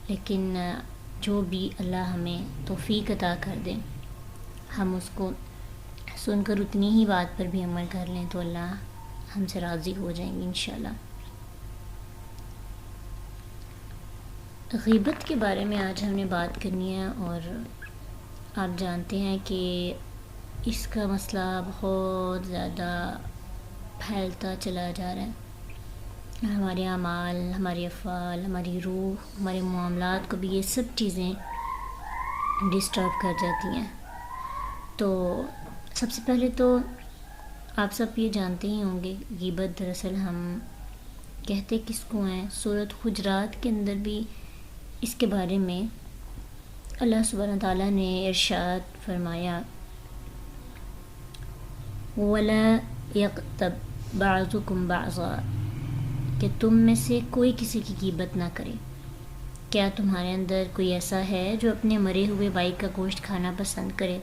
لیکن جو بھی اللہ ہمیں توفیق عطا کر دے ہم اس کو سن کر اتنی ہی بات پر بھی عمل کر لیں تو اللہ ہم سے راضی ہو جائیں گے انشاءاللہ۔ غیبت کے بارے میں آج ہم نے بات کرنی ہے، اور آپ جانتے ہیں کہ اس کا مسئلہ بہت زیادہ پھیلتا چلا جا رہا ہے۔ ہمارے اعمال، ہمارے افعال، ہماری روح، ہمارے معاملات کو بھی یہ سب چیزیں ڈسٹرب کر جاتی ہیں۔ تو سب سے پہلے تو آپ سب یہ جانتے ہی ہوں گے غیبت دراصل ہم کہتے کس کو ہیں۔ سورۃ حجرات کے اندر بھی اس کے بارے میں اللہ سبحانہ تعالیٰ نے ارشاد فرمایا وَلَا يَغْتَبْ بَعْضُكُمْ بَعْضًا، کہ تم میں سے کوئی کسی کی غیبت نہ کرے۔ کیا تمہارے اندر کوئی ایسا ہے جو اپنے مرے ہوئے بھائی کا گوشت کھانا پسند کرے؟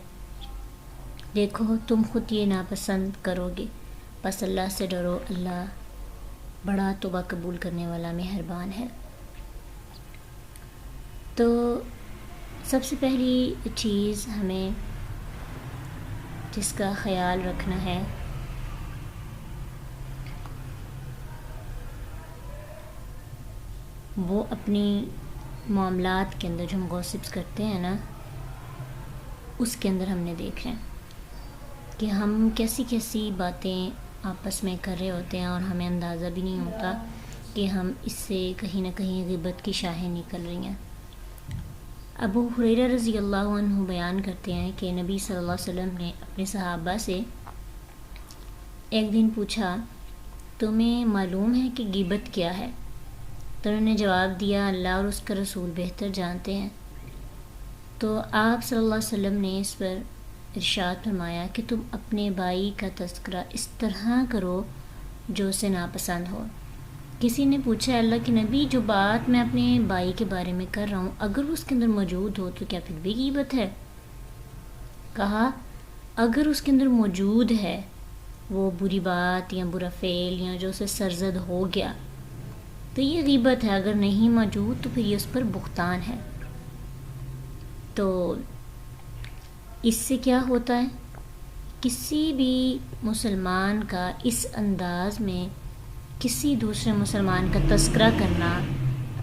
دیکھو تم خود یہ ناپسند کرو گے، بس اللہ سے ڈرو، اللہ بڑا توبہ قبول کرنے والا مہربان ہے۔ تو سب سے پہلی چیز ہمیں جس کا خیال رکھنا ہے وہ اپنی معاملات کے اندر جو ہم گوسپس کرتے ہیں نا، اس کے اندر ہم نے دیکھنا ہے کہ ہم کیسی کیسی باتیں آپس میں کر رہے ہوتے ہیں اور ہمیں اندازہ بھی نہیں ہوتا کہ ہم اس سے کہیں نہ کہیں غیبت کی شاہیں نکل رہی ہیں۔ ابو ہریرہ رضی اللہ عنہ بیان کرتے ہیں کہ نبی صلی اللہ علیہ وسلم نے اپنے صحابہ سے ایک دن پوچھا تمہیں معلوم ہے کہ غیبت کیا ہے؟ تو انہوں نے جواب دیا اللہ اور اس کا رسول بہتر جانتے ہیں۔ تو آپ صلی اللہ علیہ وسلم نے اس پر ارشاد فرمایا کہ تم اپنے بھائی کا تذکرہ اس طرح کرو جو اسے ناپسند ہو۔ کسی نے پوچھا اللہ کے نبی جو بات میں اپنے بھائی کے بارے میں کر رہا ہوں اگر وہ اس کے اندر موجود ہو تو کیا پھر بھی غیبت ہے؟ کہا اگر اس کے اندر موجود ہے وہ بری بات یا برا فعل یا جو اسے سرزد ہو گیا تو یہ غیبت ہے، اگر نہیں موجود تو پھر یہ اس پر بہتان ہے۔ تو اس سے کیا ہوتا ہے؟ کسی بھی مسلمان کا اس انداز میں کسی دوسرے مسلمان کا تذکرہ کرنا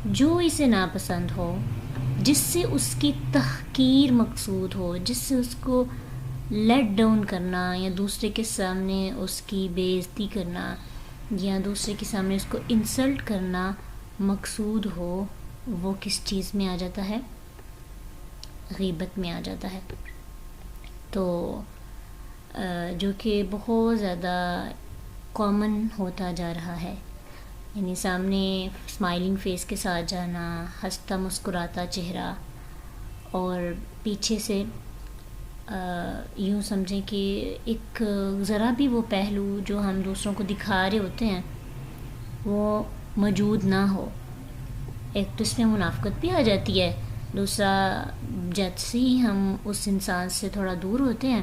جو اسے ناپسند ہو، جس سے اس کی تحقیر مقصود ہو، جس سے اس کو لیٹ ڈاؤن کرنا یا دوسرے کے سامنے اس کی بے عزتی کرنا یا دوسرے کے سامنے اس کو انسلٹ کرنا مقصود ہو، وہ کس چیز میں آ جاتا ہے؟ غیبت میں آ جاتا ہے۔ تو جو کہ بہت زیادہ کامن ہوتا جا رہا ہے، یعنی سامنے اسمائلنگ فیس کے ساتھ جانا، ہنستا مسکراتا چہرہ، اور پیچھے سے یوں سمجھیں کہ ایک ذرا بھی وہ پہلو جو ہم دوسروں کو دکھا رہے ہوتے ہیں وہ موجود نہ ہو۔ ایک تو اس میں منافقت بھی آ جاتی ہے، دوسرا جیسے ہی ہم اس انسان سے تھوڑا دور ہوتے ہیں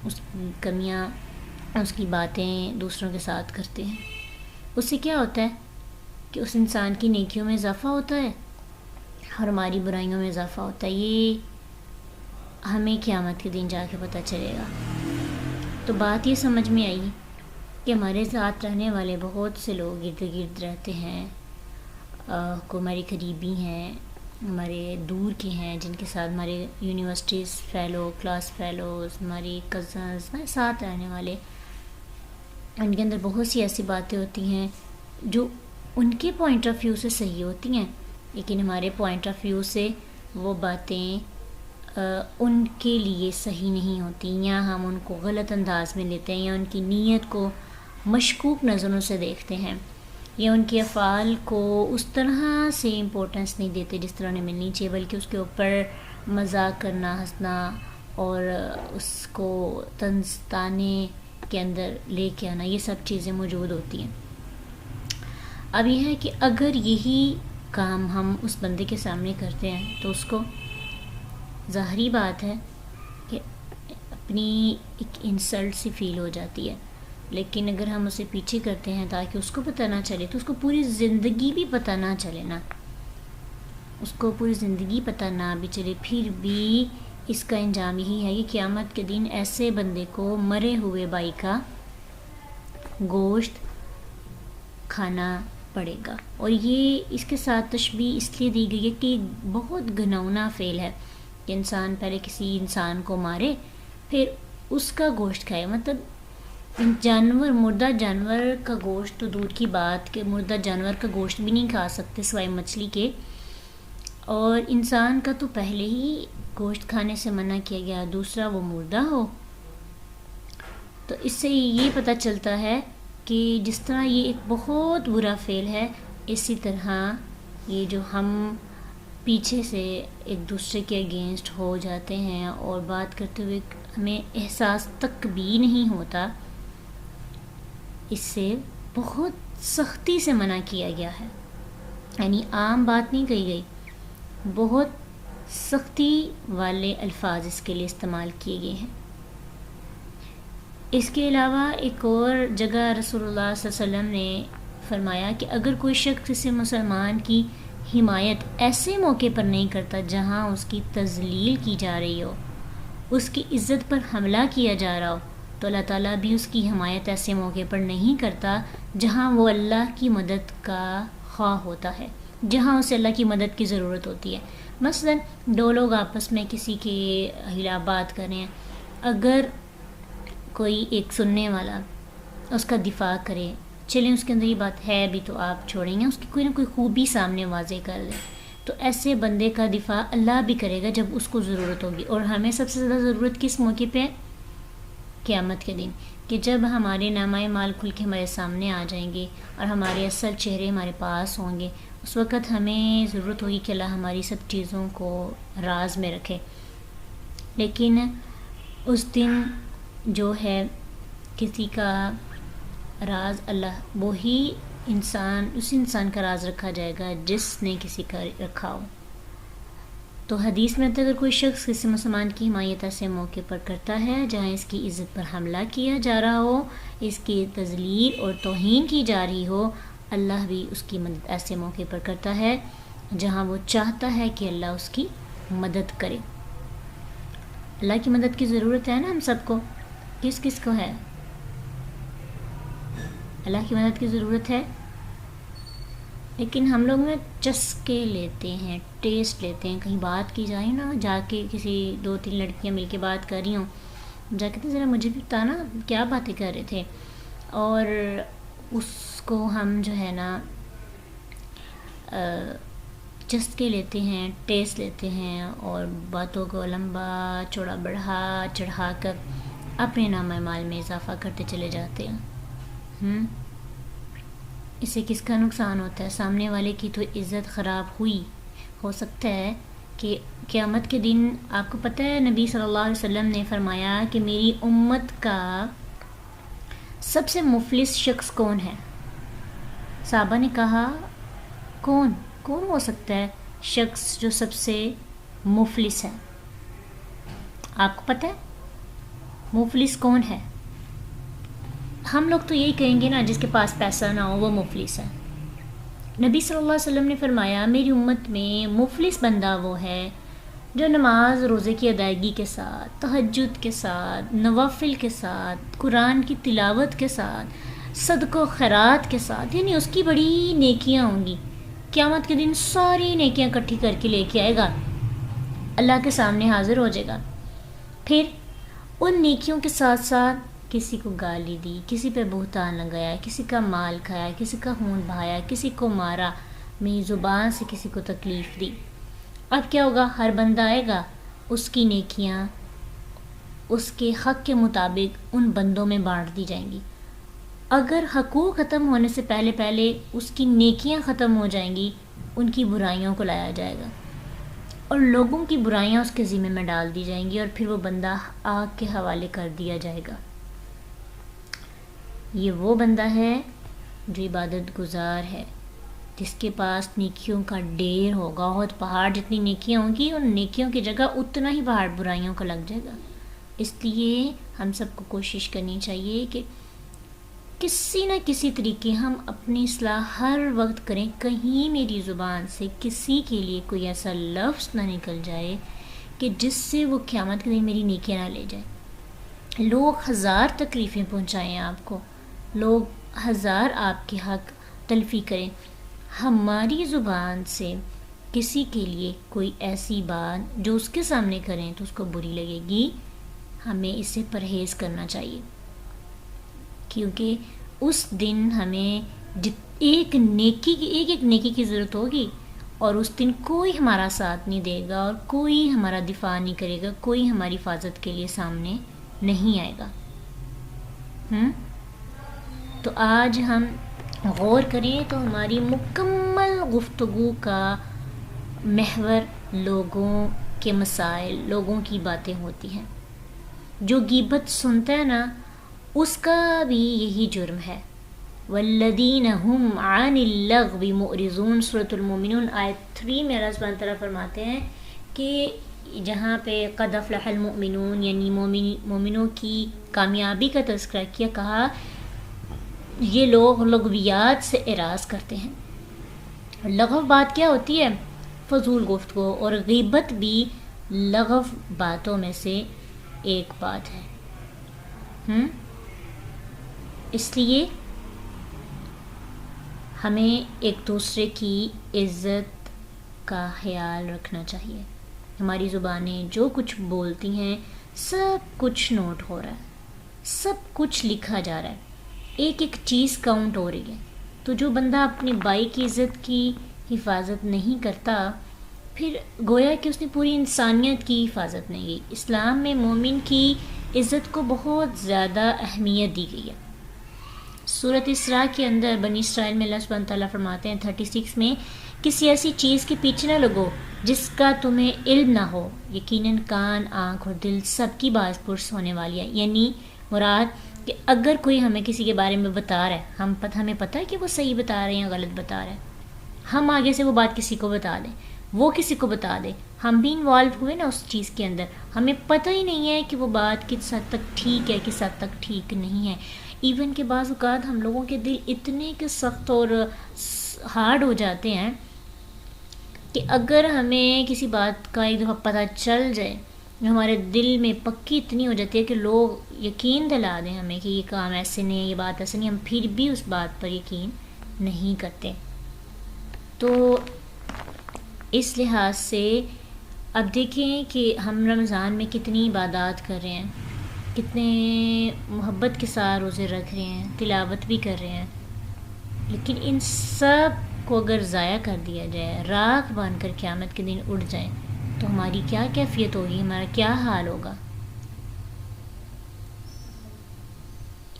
اس کی کمیاں، اس کی باتیں دوسروں کے ساتھ کرتے ہیں، اس سے کیا ہوتا ہے کہ اس انسان کی نیکیوں میں اضافہ ہوتا ہے اور ہماری برائیوں میں اضافہ ہوتا ہے۔ یہ ہمیں قیامت کے دن جا کے پتہ چلے گا۔ تو بات یہ سمجھ میں آئی کہ ہمارے ساتھ رہنے والے بہت سے لوگ ارد گرد رہتے ہیں، کو ہماری قریبی ہیں، ہمارے دور کے ہیں، جن کے ساتھ ہمارے یونیورسٹیز فیلو، کلاس فیلوز، ہماری کزنز، ہمارے ساتھ رہنے والے، ان کے اندر بہت سی ایسی باتیں ہوتی ہیں جو ان کے پوائنٹ آف ویو سے صحیح ہوتی ہیں، لیکن ہمارے پوائنٹ آف ویو سے وہ باتیں ان کے لیے صحیح نہیں ہوتی، یا ہم ان کو غلط انداز میں لیتے ہیں، یا ان کی نیت کو مشکوک نظروں سے دیکھتے ہیں، یا ان کے افعال کو اس طرح سے امپورٹنس نہیں دیتے جس طرح انہیں ملنی چاہیے، بلکہ اس کے اوپر مذاق کرنا، ہنسنا اور اس کو طنز طانے کے اندر لے کے آنا، یہ سب چیزیں موجود ہوتی ہیں۔ اب یہ ہے کہ اگر یہی کام ہم اس بندے کے سامنے کرتے ہیں تو اس کو ظاہری بات ہے کہ اپنی ایک انسلٹ سی فیل ہو جاتی ہے، لیکن اگر ہم اسے پیچھے کرتے ہیں تاکہ اس کو پتہ نہ چلے تو اس کو پوری زندگی بھی پتہ نہ چلے نا، اس کو پوری زندگی پتہ نہ بھی چلے، پھر بھی اس کا انجام یہی ہے کہ قیامت کے دن ایسے بندے کو مرے ہوئے بھائی کا گوشت کھانا پڑے گا۔ اور یہ اس کے ساتھ تشبیہ اس لیے دی گئی ہے کہ بہت گھناؤنا فعل ہے کہ انسان پہلے کسی انسان کو مارے پھر اس کا گوشت کھائے، مطلب مردہ جانور کا گوشت تو دور کی بات کہ مردہ جانور کا گوشت بھی نہیں کھا سکتے سوائے مچھلی کے، اور انسان کا تو پہلے ہی گوشت کھانے سے منع کیا گیا، دوسرا وہ مردہ ہو۔ تو اس سے یہ پتہ چلتا ہے کہ جس طرح یہ ایک بہت برا فعل ہے، اسی طرح یہ جو ہم پیچھے سے ایک دوسرے کے اگینسٹ ہو جاتے ہیں اور بات کرتے ہوئے ہمیں احساس تک بھی نہیں ہوتا، اس سے بہت سختی سے منع کیا گیا ہے، یعنی عام بات نہیں کہی گئی، بہت سختی والے الفاظ اس کے لیے استعمال کیے گئے ہیں۔ اس کے علاوہ ایک اور جگہ رسول اللہ صلی اللہ علیہ وسلم نے فرمایا کہ اگر کوئی شخص کسی مسلمان کی حمایت ایسے موقع پر نہیں کرتا جہاں اس کی تذلیل کی جا رہی ہو، اس کی عزت پر حملہ کیا جا رہا ہو، تو اللہ تعالیٰ بھی اس کی حمایت ایسے موقع پر نہیں کرتا جہاں وہ اللہ کی مدد کا خواہ ہوتا ہے، جہاں اسے اللہ کی مدد کی ضرورت ہوتی ہے۔ مثلا دو لوگ آپس میں کسی کے خلاف بات کر رہے ہیں، اگر کوئی ایک سننے والا اس کا دفاع کرے، چلیں اس کے اندر یہ بات ہے بھی تو آپ چھوڑیں گے، اس کی کوئی نہ کوئی خوبی سامنے واضح کر دیں، تو ایسے بندے کا دفاع اللہ بھی کرے گا جب اس کو ضرورت ہوگی۔ اور ہمیں سب سے زیادہ ضرورت کس موقع پہ ہے؟ قیامت کے دن، کہ جب ہمارے نامہ اعمال کھل کے ہمارے سامنے آ جائیں گے اور ہمارے اصل چہرے ہمارے پاس ہوں گے، اس وقت ہمیں ضرورت ہوگی کہ اللہ ہماری سب چیزوں کو راز میں رکھے۔ لیکن اس دن جو ہے کسی کا راز اللہ وہی انسان، اس انسان کا راز رکھا جائے گا جس نے کسی کا رکھا ہو۔ تو حدیث میں اگر کوئی شخص کسی مسلمان کی حمایت ایسے موقع پر کرتا ہے جہاں اس کی عزت پر حملہ کیا جا رہا ہو، اس کی تذلیل اور توہین کی جا رہی ہو، اللہ بھی اس کی مدد ایسے موقع پر کرتا ہے جہاں وہ چاہتا ہے کہ اللہ اس کی مدد کرے۔ اللہ کی مدد کی ضرورت ہے نا ہم سب کو، کس کس کو ہے؟ اللہ کی مدد کی ضرورت ہے، لیکن ہم لوگ میں چسکے لیتے ہیں، ٹیسٹ لیتے ہیں، کہیں بات کی جائے نا، جا کے کسی 2-3 لڑکیاں مل کے بات کر رہی ہوں، جا کے ذرا مجھے بھی بتا نا کیا باتیں کر رہے تھے، اور اس کو ہم جو ہے نا چسکے لیتے ہیں، ٹیسٹ لیتے ہیں، اور باتوں کو لمبا چوڑا چڑھا کر اپنے نام اعمال میں اضافہ کرتے چلے جاتے ہیں۔ اس سے کس کا نقصان ہوتا ہے؟ سامنے والے کی تو عزت خراب ہوئی، ہو سکتا ہے کہ قیامت کے دن، آپ کو پتہ ہے نبی صلی اللہ علیہ وسلم نے فرمایا کہ میری امت کا سب سے مفلس شخص کون ہے؟ صحابہ نے کہا کون ہو سکتا ہے شخص جو سب سے مفلس ہے؟ آپ کو پتہ ہے مفلس کون ہے؟ ہم لوگ تو یہی کہیں گے نا جس کے پاس پیسہ نہ ہو وہ مفلس ہے۔ نبی صلی اللہ علیہ وسلم نے فرمایا میری امت میں مفلس بندہ وہ ہے جو نماز روزے کی ادائیگی کے ساتھ، تہجد کے ساتھ، نوافل کے ساتھ، قرآن کی تلاوت کے ساتھ، صدقہ و خیرات کے ساتھ، یعنی اس کی بڑی نیکیاں ہوں گی، قیامت کے دن ساری نیکیاں اکٹھی کر کے لے کے آئے گا، اللہ کے سامنے حاضر ہو جائے گا، پھر ان نیکیوں کے ساتھ ساتھ کسی کو گالی دی، کسی پہ بہتان لگایا، کسی کا مال کھایا، کسی کا خون بہایا، کسی کو مارا، میری زبان سے کسی کو تکلیف دی، اب کیا ہوگا؟ ہر بندہ آئے گا، اس کی نیکیاں اس کے حق کے مطابق ان بندوں میں بانٹ دی جائیں گی۔ اگر حقوق ختم ہونے سے پہلے اس کی نیکیاں ختم ہو جائیں گی، ان کی برائیوں کو لایا جائے گا اور لوگوں کی برائیاں اس کے ذمہ میں ڈال دی جائیں گی، اور پھر وہ بندہ آگ کے حوالے کر دیا جائے گا۔ یہ وہ بندہ ہے جو عبادت گزار ہے، جس کے پاس نیکیوں کا ڈھیر ہوگا، بہت پہاڑ جتنی نیکیاں ہوں گی، ان نیکیوں کی جگہ اتنا ہی پہاڑ برائیوں کا لگ جائے گا۔ اس لیے ہم سب کو کوشش کرنی چاہیے کہ کسی نہ کسی طریقے ہم اپنی اصلاح ہر وقت کریں، کہیں میری زبان سے کسی کے لیے کوئی ایسا لفظ نہ نکل جائے کہ جس سے وہ قیامت کے دن میری نیکیاں نہ لے جائے۔ لوگ 1000 تکلیفیں پہنچائیں آپ کو، لوگ 1000 آپ کے حق تلفی کریں، ہماری زبان سے کسی کے لیے کوئی ایسی بات جو اس کے سامنے کریں تو اس کو بری لگے گی، ہمیں اس سے پرہیز کرنا چاہیے، کیونکہ اس دن ہمیں ایک نیکی کی ضرورت ہوگی، اور اس دن کوئی ہمارا ساتھ نہیں دے گا اور کوئی ہمارا دفاع نہیں کرے گا، کوئی ہماری حفاظت کے لیے سامنے نہیں آئے گا۔ تو آج ہم غور کریں تو ہماری مکمل گفتگو کا محور لوگوں کے مسائل، لوگوں کی باتیں ہوتی ہیں۔ جو غیبت سنتا ہے نا، اس کا بھی یہی جرم ہے۔ والذین هم عن اللغو معرضون، سورۃ المومنون آیت 3 میں اللہ سبحانہ تعالیٰ فرماتے ہیں کہ جہاں پہ قد افلح المؤمنون یعنی مومنوں کی کامیابی کا تذکرہ کیا، کہا یہ لوگ لغویات سے اعراض کرتے ہیں۔ لغو بات کیا ہوتی ہے؟ فضول گفتگو، اور غیبت بھی لغو باتوں میں سے ایک بات ہے۔ اس لیے ہمیں ایک دوسرے کی عزت کا خیال رکھنا چاہیے۔ ہماری زبانیں جو کچھ بولتی ہیں سب کچھ نوٹ ہو رہا ہے، سب کچھ لکھا جا رہا ہے، ایک ایک چیز کاؤنٹ ہو رہی ہے۔ تو جو بندہ اپنے بھائی کی عزت کی حفاظت نہیں کرتا، پھر گویا کہ اس نے پوری انسانیت کی حفاظت نہیں کی۔ اسلام میں مومن کی عزت کو بہت زیادہ اہمیت دی گئی ہے۔ سورۃ اسراء کے اندر بنی اسرائیل میں اللہ سبحانہ تعالیٰ فرماتے ہیں 36 میں، کسی ایسی چیز کے پیچھے نہ لگو جس کا تمہیں علم نہ ہو، یقیناً کان، آنکھ اور دل سب کی باز پرس ہونے والی ہے۔ یعنی مراد کہ اگر کوئی ہمیں کسی کے بارے میں بتا رہا ہے، ہمیں پتہ ہے کہ وہ صحیح بتا رہے ہیں یا غلط بتا رہے ہیں، ہم آگے سے وہ بات کسی کو بتا دیں، وہ کسی کو بتا دے، ہم بھی انوالو ہوئے نا اس چیز کے اندر، ہمیں پتہ ہی نہیں ہے کہ وہ بات کس حد تک ٹھیک ہے، کس حد تک ٹھیک نہیں ہے۔ ایون کہ بعض اوقات ہم لوگوں کے دل اتنے کہ سخت اور ہارڈ ہو جاتے ہیں کہ اگر ہمیں کسی بات کا ایک دفعہ پتہ چل جائے، ہمارے دل میں پکی اتنی ہو جاتی ہے کہ لوگ یقین دلا دیں ہمیں کہ یہ کام ایسے نہیں ہے، یہ بات ایسے نہیں، ہم پھر بھی اس بات پر یقین نہیں کرتے۔ تو اس لحاظ سے اب دیکھیں کہ ہم رمضان میں کتنی عبادات کر رہے ہیں، کتنے محبت کے ساتھ روزے رکھ رہے ہیں، تلاوت بھی کر رہے ہیں، لیکن ان سب کو اگر ضائع کر دیا جائے، راکھ بن کر قیامت کے دن اٹھ جائیں، تو ہماری کیا کیفیت ہوگی، ہمارا کیا حال ہوگا۔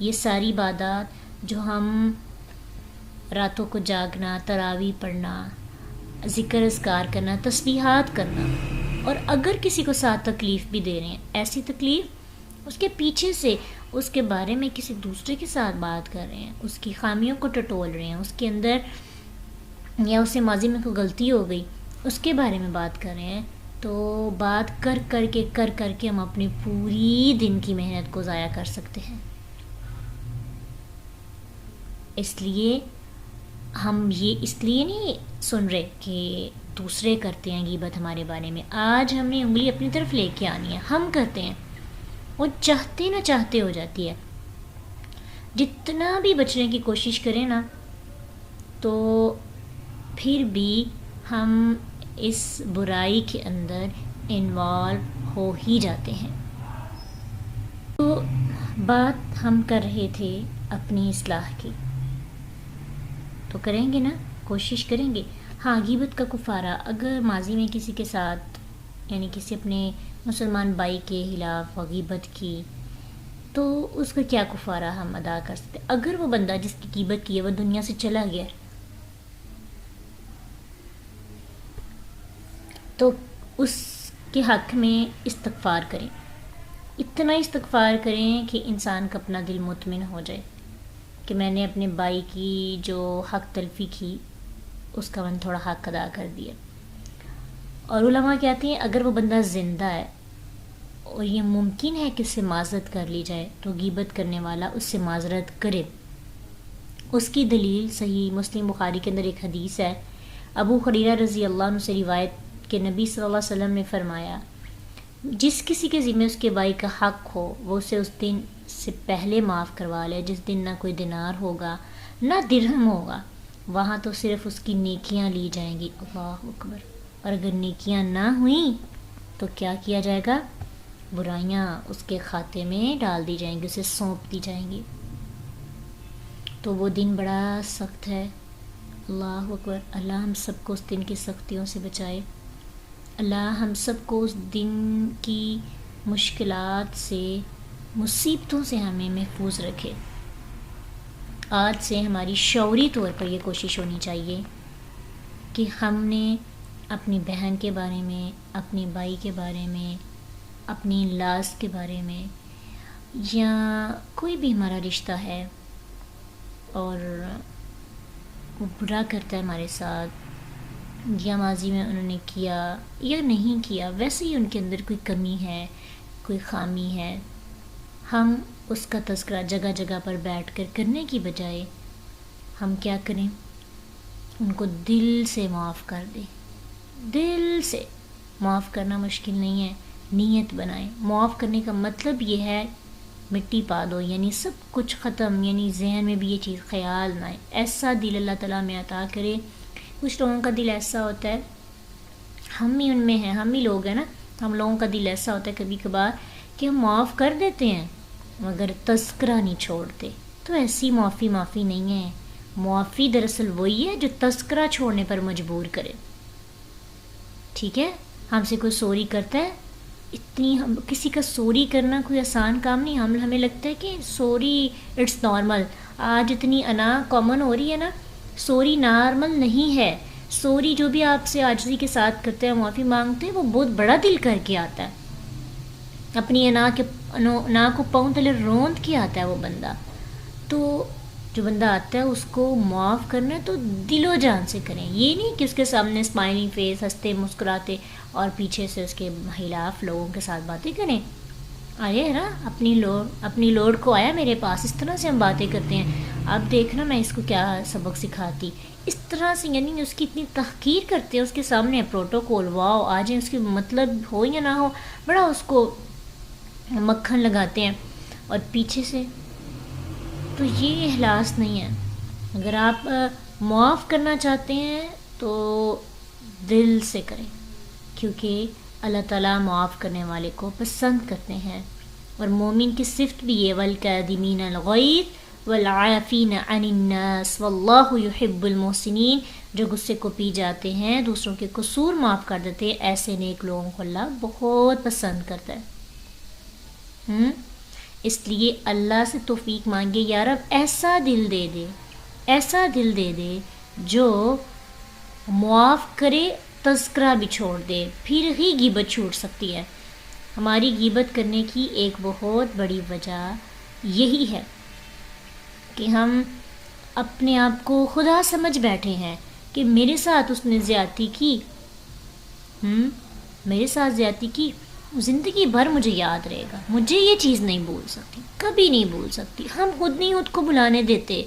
یہ ساری عبادات جو ہم راتوں کو جاگنا، تراویح پڑھنا، ذکر اذکار کرنا، تسبیحات کرنا، اور اگر کسی کو ساتھ تکلیف بھی دے رہے ہیں، ایسی تکلیف اس کے پیچھے سے اس کے بارے میں کسی دوسرے کے ساتھ بات کر رہے ہیں، اس کی خامیوں کو ٹٹول رہے ہیں، اس کے اندر یا اس سے ماضی میں کوئی غلطی ہو گئی اس کے بارے میں بات کر رہے ہیں، تو بات کر کے ہم اپنی پوری دن کی محنت کو ضائع کر سکتے ہیں۔ اس لیے ہم یہ اس لیے نہیں سن رہے کہ دوسرے کرتے ہیں غیبت ہمارے بارے میں، آج ہم نے انگلی اپنی طرف لے کے آنی ہے، ہم کرتے ہیں، وہ چاہتے نہ چاہتے ہو جاتی ہے۔ جتنا بھی بچنے کی کوشش کریں نا، تو پھر بھی ہم اس برائی کے اندر انوالو ہو ہی جاتے ہیں۔ تو بات ہم کر رہے تھے اپنی اصلاح کی، تو کریں گے نا، کوشش کریں گے۔ ہاں، غیبت کا کفارہ، اگر ماضی میں کسی کے ساتھ یعنی کسی اپنے مسلمان بھائی کے خلاف غیبت کی، تو اس کا کیا کفارہ ہم ادا کر سکتے؟ اگر وہ بندہ جس کی غیبت کی ہے وہ دنیا سے چلا گیا تو اس کے حق میں استغفار کریں، اتنا استغفار کریں کہ انسان کا اپنا دل مطمئن ہو جائے کہ میں نے اپنے بھائی کی جو حق تلفی کی اس کا میں تھوڑا حق ادا کر دیا۔ اور علماء کہتے ہیں اگر وہ بندہ زندہ ہے اور یہ ممکن ہے کہ اس سے معذرت کر لی جائے، تو غیبت کرنے والا اس سے معذرت کرے، اس کی دلیل صحیح مسلم بخاری کے اندر ایک حدیث ہے، ابو ہریرہ رضی اللہ عنہ سے روایت کہ نبی صلی اللہ علیہ وسلم نے فرمایا، جس کسی کے ذمہ اس کے بھائی کا حق ہو وہ اسے اس دن سے پہلے معاف کروا لے جس دن نہ کوئی دینار ہوگا نہ درہم ہوگا، وہاں تو صرف اس کی نیکیاں لی جائیں گی، اللہ اکبر، اور اگر نیکیاں نہ ہوئیں تو کیا کیا جائے گا؟ برائیاں اس کے کھاتے میں ڈال دی جائیں گی، اسے سونپ دی جائیں گی۔ تو وہ دن بڑا سخت ہے، اللہ اکبر، اللہ ہم سب کو اس دن کی سختیوں سے بچائے، اللہ ہم سب کو اس دن کی مشکلات سے، مصیبتوں سے ہمیں محفوظ رکھے۔ آج سے ہماری شعوری طور پر یہ کوشش ہونی چاہیے کہ ہم نے اپنی بہن کے بارے میں، اپنے بھائی کے بارے میں، اپنی لاس کے بارے میں، یا کوئی بھی ہمارا رشتہ ہے اور وہ برا کرتا ہے ہمارے ساتھ، یا ماضی میں انہوں نے کیا یا نہیں کیا، ویسے ہی ان کے اندر کوئی کمی ہے، کوئی خامی ہے، ہم اس کا تذکرہ جگہ جگہ پر بیٹھ کر کرنے کی بجائے ہم کیا کریں؟ ان کو دل سے معاف کر دیں۔ دل سے معاف کرنا مشکل نہیں ہے، نیت بنائیں۔ معاف کرنے کا مطلب یہ ہے مٹی پا دو، یعنی سب کچھ ختم، یعنی ذہن میں بھی یہ چیز خیال نہ آئے۔ ایسا دل اللہ تعالیٰ میں عطا کرے۔ کچھ لوگوں کا دل ایسا ہوتا ہے، ہم ہی ان میں ہیں، ہم ہی لوگ ہیں نا، ہم لوگوں کا دل ایسا ہوتا ہے کبھی کبھار کہ ہم معاف کر دیتے ہیں مگر تذکرہ نہیں چھوڑتے۔ تو ایسی معافی نہیں ہے۔ معافی دراصل وہی ہے جو تذکرہ چھوڑنے پر مجبور کرے۔ ٹھیک ہے، ہم سے کوئی سوری کرتا ہے، کسی کا سوری کرنا کوئی آسان کام نہیں۔ ہمیں لگتا ہے کہ سوری اٹس نارمل، آج اتنی انا کامن ہو رہی ہے نا، سوری نارمل نہیں ہے۔ سوری جو بھی آپ سے عاجزی کے ساتھ کرتے ہیں، معافی مانگتے ہیں، وہ بہت بڑا دل کر کے آتا ہے، اپنی انا کو پاؤں تلے روند کے آتا ہے وہ بندہ۔ تو جو بندہ آتا ہے اس کو معاف کرنا ہے تو دل و جان سے کریں، یہ نہیں کہ اس کے سامنے اسمائلنگ فیس، ہنستے مسکراتے اور پیچھے سے اس کے خلاف لوگوں کے ساتھ باتیں کریں۔ آئے نا اپنی لوڈ کو آیا میرے پاس، اس طرح سے ہم باتیں کرتے ہیں۔ اب دیکھنا میں اس کو کیا سبق سکھاتی، اس طرح سے، یعنی اس کی اتنی تحقیر کرتے ہیں، اس کے سامنے پروٹوکول، واو آ جائیں، اس کے مطلب ہو یا نہ ہو، بڑا اس کو مکھن لگاتے ہیں، اور پیچھے سے تو یہ اخلاص نہیں ہے۔ اگر آپ معاف کرنا چاہتے ہیں تو دل سے کریں، کیونکہ اللہ تعالیٰ معاف کرنے والے کو پسند کرتے ہیں، اور مومن کی صفت بھی یہ والکاظمین الغیظ والعافین عن الناس واللہ یحب المحسنین، جو غصے کو پی جاتے ہیں، دوسروں کے قصور معاف کر دیتے ہیں، ایسے نیک لوگوں کو اللہ بہت پسند کرتا ہے۔ اس لیے اللہ سے توفیق مانگے، یا رب ایسا دل دے دے جو معاف کرے، تذکرہ بھی چھوڑ دے، پھر ہی غیبت چھوٹ سکتی ہے۔ ہماری غیبت کرنے کی ایک بہت بڑی وجہ یہی ہے کہ ہم اپنے آپ کو خدا سمجھ بیٹھے ہیں کہ میرے ساتھ اس نے زیادتی کی، میرے ساتھ زیادتی کی، زندگی بھر مجھے یاد رہے گا، مجھے یہ چیز نہیں بھول سکتی، کبھی نہیں بھول سکتی۔ ہم خود نہیں خود کو بلانے دیتے۔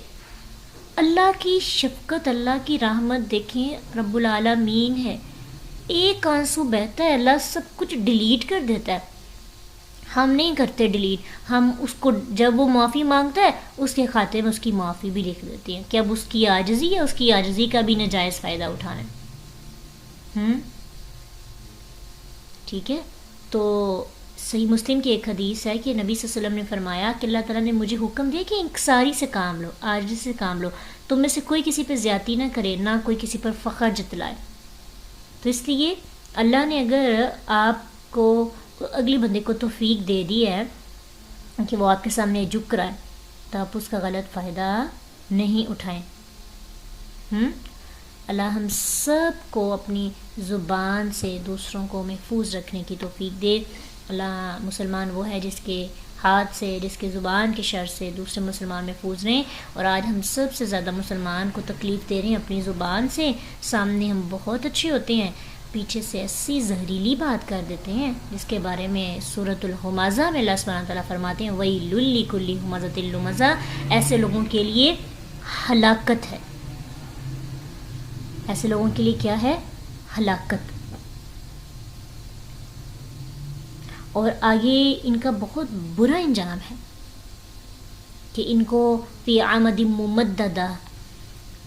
اللہ کی شفقت، اللہ کی رحمت دیکھیں، رب العالمین ہے، ایک آنسو بہتا ہے اللہ سب کچھ ڈیلیٹ کر دیتا ہے۔ ہم نہیں کرتے ڈیلیٹ، ہم اس کو جب وہ معافی مانگتا ہے اس کے کھاتے میں اس کی معافی بھی لکھ دیتے ہیں کہ اب اس کی عاجزی ہے، اس کی عاجزی کا بھی ناجائز فائدہ اٹھانا ہے۔ ٹھیک ہے، تو صحیح مسلم کی ایک حدیث ہے کہ نبی صلی اللہ علیہ وسلم نے فرمایا کہ اللہ تعالیٰ نے مجھے حکم دیا کہ انکساری سے کام لو، عاجزی سے کام لو، تم میں سے کوئی کسی پہ زیادتی نہ کرے، نہ کوئی کسی پر فخر جتلائے۔ تو اس لیے اللہ نے اگر آپ کو اگلی بندے کو توفیق دے دی ہے کہ وہ آپ کے سامنے جھک رہا ہے، تو آپ اس کا غلط فائدہ نہیں اٹھائیں۔ اللہ ہم سب کو اپنی زبان سے دوسروں کو محفوظ رکھنے کی توفیق دے۔ اللہ، مسلمان وہ ہے جس کے ہاتھ سے، جس کے زبان کے شر سے دوسرے مسلمان محفوظ رہیں، اور آج ہم سب سے زیادہ مسلمان کو تکلیف دے رہے ہیں اپنی زبان سے۔ سامنے ہم بہت اچھے ہوتے ہیں، پیچھے سے ایسی زہریلی بات کر دیتے ہیں جس کے بارے میں سورۃ الہمزہ میں اللہ سبحانہ تعالیٰ فرماتے ہیں وَيْلٌ لِّكُلِّ ہُمَزَةٍ لُمَزَةٍ، ایسے لوگوں کے لیے ہلاکت ہے. ایسے لوگوں کے لیے کیا ہے؟ ہلاکت. اور آگے ان کا بہت برا انجام ہے کہ ان کو فی عمد ممددہ،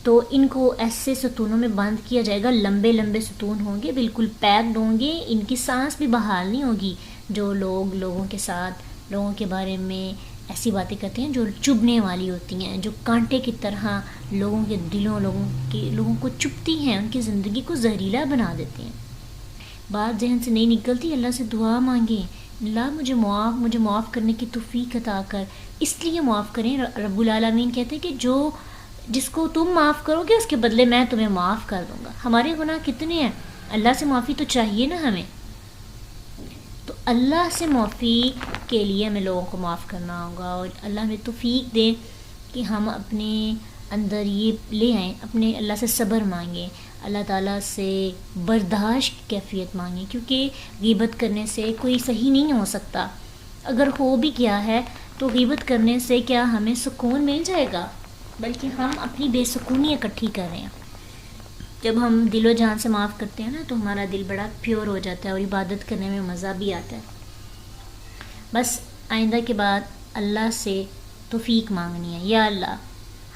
تو ان کو ایسے ستونوں میں بند کیا جائے گا، لمبے لمبے ستون ہوں گے، بالکل پیکڈ ہوں گے، ان کی سانس بھی بحال نہیں ہوگی. جو لوگ لوگوں کے ساتھ لوگوں کے بارے میں ایسی باتیں کرتے ہیں جو چبھنے والی ہوتی ہیں، جو کانٹے کی طرح لوگوں کے دلوں لوگوں کو چبھتی ہیں، ان کی زندگی کو زہریلا بنا دیتے ہیں. بات ذہن سے نہیں نکلتی، اللہ سے دعا مانگیں، اللہ مجھے معاف کرنے کی توفیق عطا کر. اس لیے معاف کریں. رب العالمین کہتے ہیں کہ جس کو تم معاف کرو گے اس کے بدلے میں تمہیں معاف کر دوں گا. ہمارے گناہ کتنے ہیں؟ اللہ سے معافی تو چاہیے نا ہمیں. تو اللہ سے معافی کے لیے ہمیں لوگوں کو معاف کرنا ہوگا، اور اللہ ہمیں توفیق دے کہ ہم اپنے اندر یہ لے آئیں، اپنے اللہ سے صبر مانگیں، اللہ تعالیٰ سے برداشت کی کیفیت مانگیں، کیونکہ غیبت کرنے سے کوئی صحیح نہیں ہو سکتا. اگر ہو بھی کیا ہے تو غیبت کرنے سے کیا ہمیں سکون مل جائے گا؟ بلکہ ہم اپنی بے سکونی اکٹھی کر رہے ہیں. جب ہم دل و جان سے معاف کرتے ہیں نا تو ہمارا دل بڑا پیور ہو جاتا ہے اور عبادت کرنے میں مزہ بھی آتا ہے. بس آئندہ کے بعد اللہ سے توفیق مانگنی ہے، یا اللہ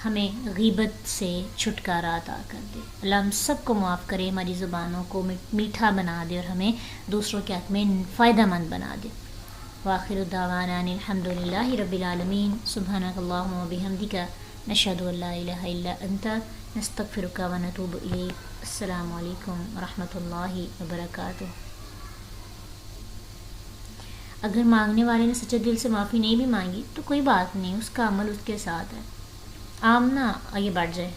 ہمیں غیبت سے چھٹکارا عطا کر دے. اللہ ہم سب کو معاف کرے، ہماری زبانوں کو میٹھا بنا دے اور ہمیں دوسروں کے حق میں فائدہ مند بنا دے. وآخر دعوانا ان الحمد للہ رب العالمین. سبحانک اللہم و بحمدک، نشہد ان لا الہ الا انت، نستغفرک و نتوب الیک. السلام علیکم ورحمۃ اللہ وبرکاتہ. اگر مانگنے والے نے سچے دل سے معافی نہیں بھی مانگی تو کوئی بات نہیں، اس کا عمل اس کے ساتھ ہے. عام نہ آگے بڑھ جائے.